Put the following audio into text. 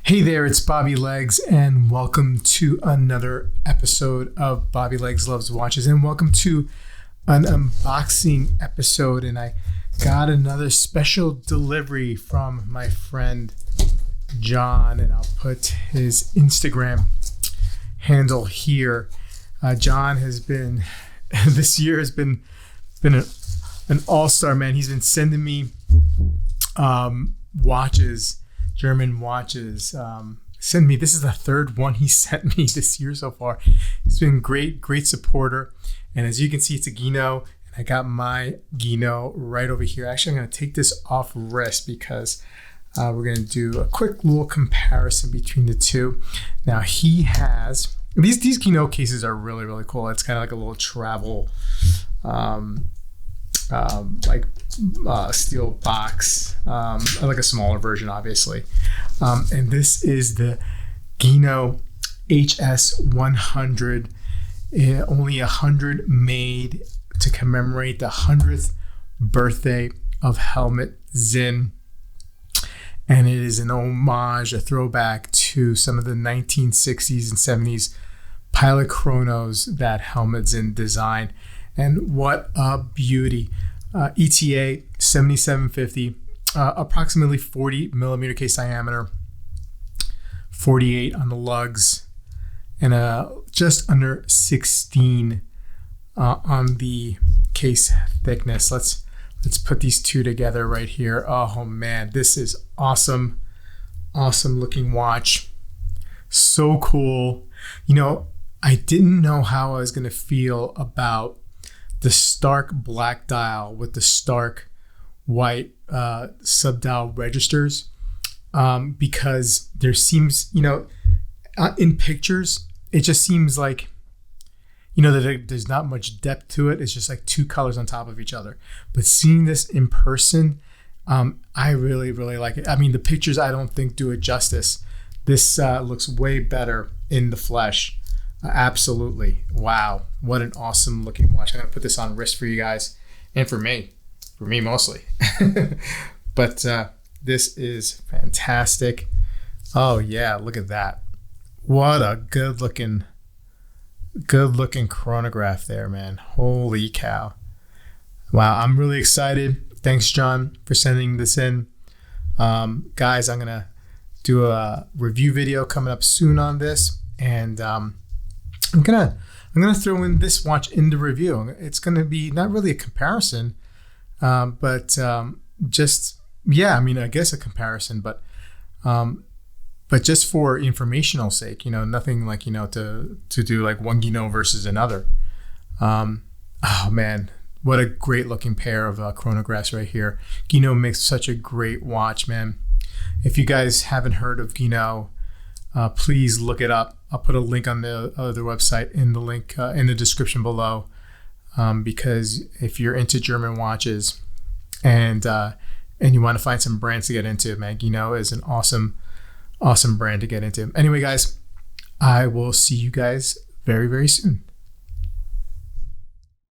Hey there, it's Bobby Legs, and welcome to another episode of Bobby Legs Loves Watches, and welcome to an unboxing episode. And I got another special delivery from my friend John, and I'll put his Instagram handle here. John has been this year has been an all-star, man. He's been sending me watches, German watches. This is the third one he sent me this year so far. He's been great supporter. And as you can see, it's a Guinand, and I got my Guinand right over here. Actually, I'm going to take this off wrist because we're going to do a quick little comparison between the two. Now he has these Guinand cases are really cool. It's kind of like a little travel steel box, like a smaller version, obviously. And this is the Guinand HS100, only 100 made to commemorate the 100th birthday of Helmut Sinn. And it is an homage, a throwback to some of the 1960s and 70s pilot chronos that Helmut Sinn designed. And what a beauty. ETA 7750, approximately 40 millimeter case diameter, 48 on the lugs, and just under 16 on the case thickness. Let's put these two together right here. Oh man, this is awesome looking watch. So cool. You know, I didn't know how I was going to feel about the stark black dial with the stark white sub-dial registers, because there seems, in pictures, it just seems like, that there's not much depth to it. It's just like two colors on top of each other. But seeing this in person, I really like it. I mean, the pictures I don't think do it justice. This looks way better in the flesh. Absolutely. Wow. What an awesome looking watch. I'm going to put this on wrist for you guys and for me mostly. But this is fantastic. Oh yeah. Look at that. What a good looking chronograph there, man. Holy cow. Wow. I'm really excited. Thanks, John, for sending this in. Guys, I'm going to do a review video coming up soon on this. And, I'm gonna throw in this watch in the review. It's gonna be not really a comparison, but just I guess a comparison, but just for informational sake, nothing like to do like one Guinand versus another. Oh man, what a great looking pair of chronographs right here. Guinand makes such a great watch, man. If you guys haven't heard of Guinand, please look it up. I'll put a link on the other website in the link in the description below, because if you're into German watches and you want to find some brands to get into, man, Guinand is an awesome brand to get into. Anyway, guys, I will see you guys very soon.